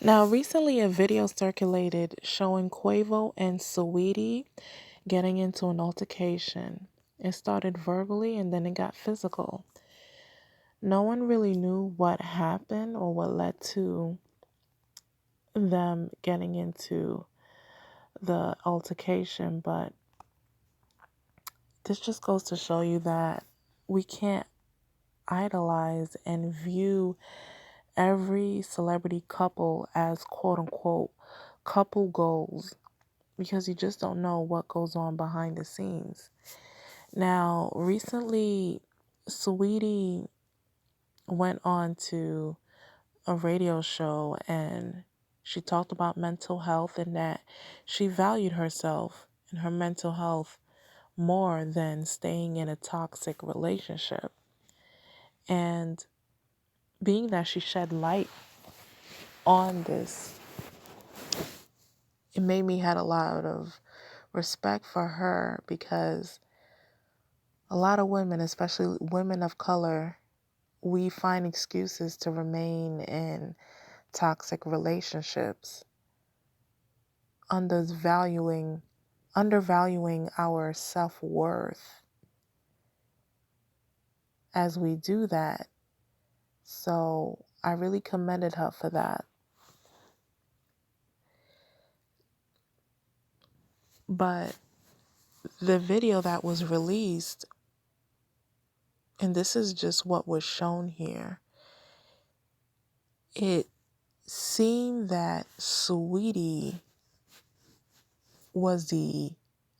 Now, recently a video circulated showing Quavo and Saweetie getting into an altercation. It started verbally and then it got physical. No one really knew what happened or what led to them getting into the altercation, but this just goes to show you that we can't idolize and view every celebrity couple as quote unquote couple goals, because you just don't know what goes on behind the scenes. Now, recently, Saweetie went on to a radio show and she talked about mental health and that she valued herself and her mental health more than staying in a toxic relationship. And being that she shed light on this, it made me had a lot of respect for her, because a lot of women, especially women of color, we find excuses to remain in toxic relationships, undervaluing our self-worth as we do that. So I really commended her for that. But the video that was released, and this is just what was shown here, it seemed that Saweetie was the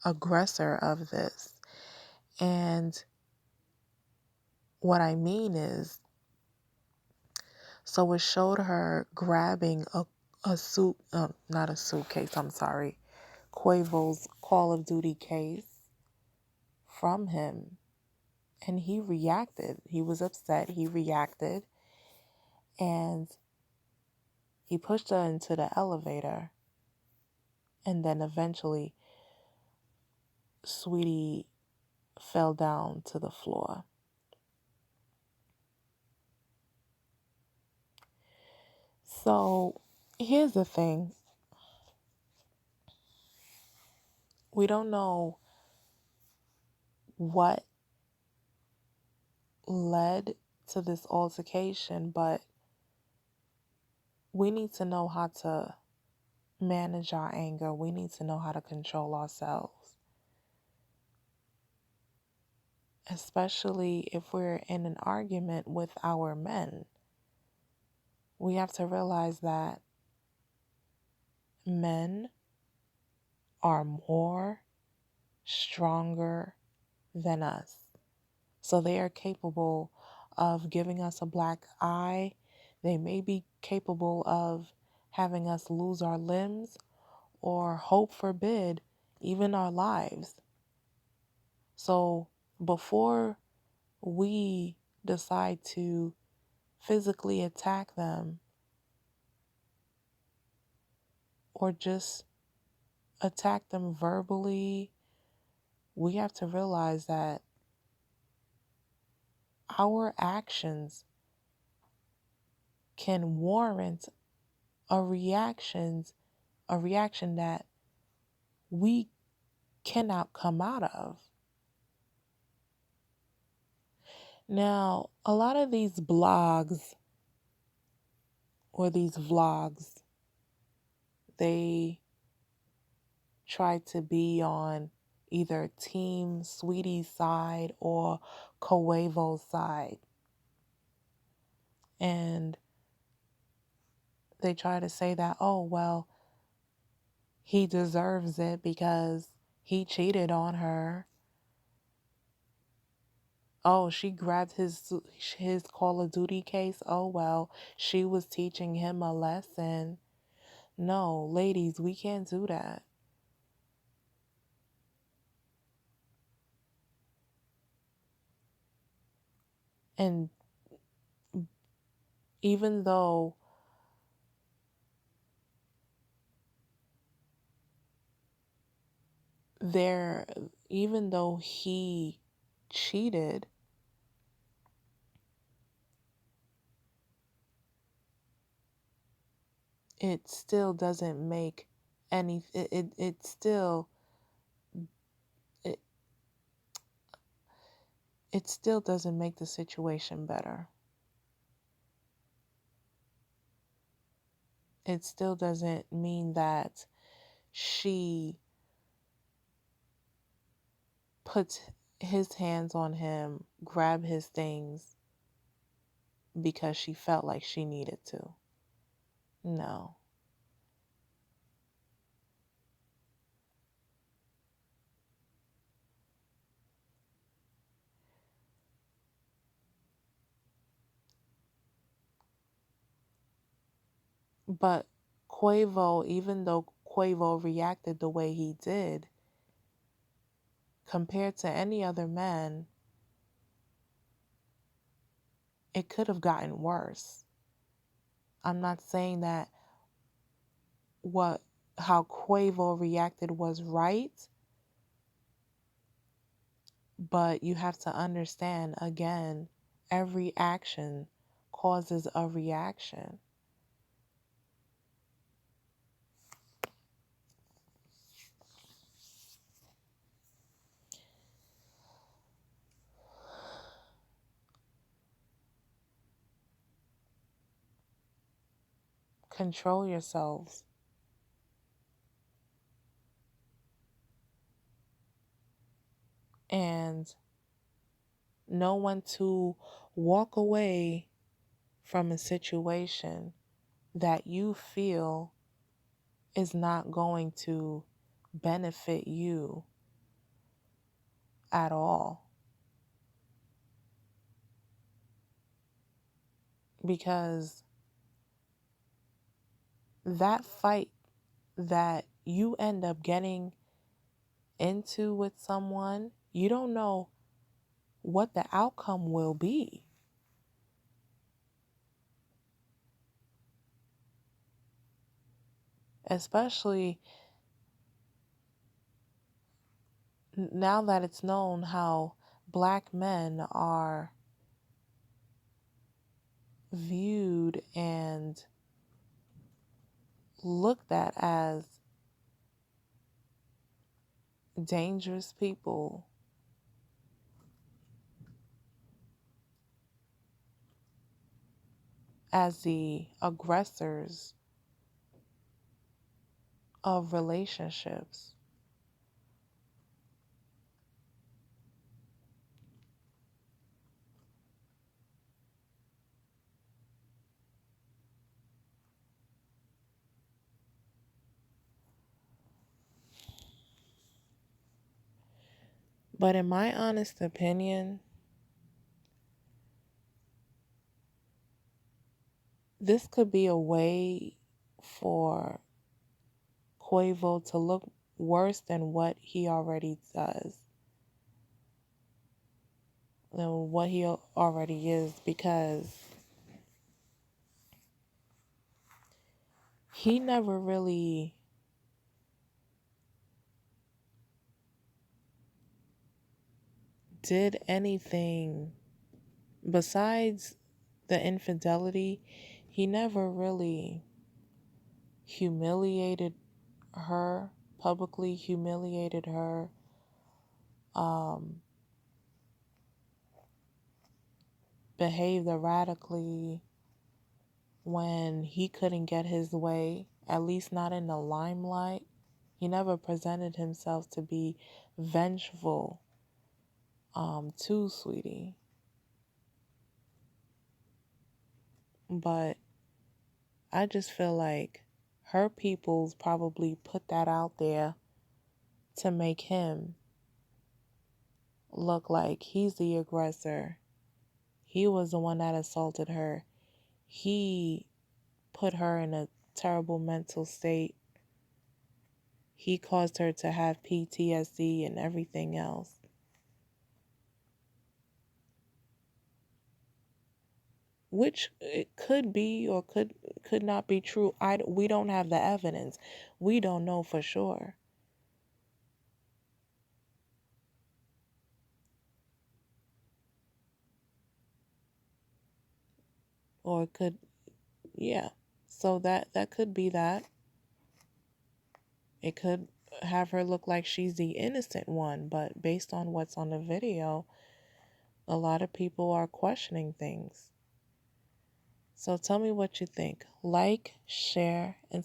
aggressor of this. And what I mean is, so it showed her grabbing not a suitcase, I'm sorry, Quavo's Call of Duty case from him. And he reacted. He was upset. He reacted. And he pushed her into the elevator. And then eventually, Saweetie fell down to the floor. So here's the thing. We don't know what led to this altercation, but we need to know how to manage our anger. We need to know how to control ourselves, especially if we're in an argument with our men. We have to realize that men are more stronger than us. So they are capable of giving us a black eye. They may be capable of having us lose our limbs, or, hope forbid, even our lives. So before we decide to physically attack them or just attack them verbally, we have to realize that our actions can warrant a reaction that we cannot come out of. Now, a lot of these blogs or these vlogs, they try to be on either Team Saweetie's side or Quavo's side. And they try to say that, oh, well, he deserves it because he cheated on her. Oh, she grabbed his Call of Duty case. Oh, well, she was teaching him a lesson. No, ladies, we can't do that. And even though he cheated, it still doesn't make any it still it, it still doesn't make the situation better. It still doesn't mean that she puts his hands on him, grab his things because she felt like she needed to. No. But Quavo, even though Quavo reacted the way he did, compared to any other man, it could have gotten worse. I'm not saying that what how Quavo reacted was right, but you have to understand again, every action causes a reaction. Control yourselves. And know when to walk away from a situation that you feel is not going to benefit you at all. Because that fight that you end up getting into with someone, you don't know what the outcome will be. Especially now that it's known how black men are viewed and looked at as dangerous people, as the aggressors of relationships. But in my honest opinion, this could be a way for Quavo to look worse than what he already does, than what he already is, because he never really did anything besides the infidelity. He never really humiliated her, publicly humiliated her, um, behaved erratically when he couldn't get his way, at least not in the limelight. He never presented himself to be vengeful to Saweetie. But I just feel like her peoples probably put that out there to make him look like he's the aggressor. He was the one that assaulted her. He put her in a terrible mental state. He caused her to have PTSD and everything else. Which it could be or could not be true. We don't have the evidence. We don't know for sure. Or it could, yeah. So that could be that. It could have her look like she's the innocent one, but based on what's on the video, a lot of people are questioning things. So tell me what you think. Like, share, and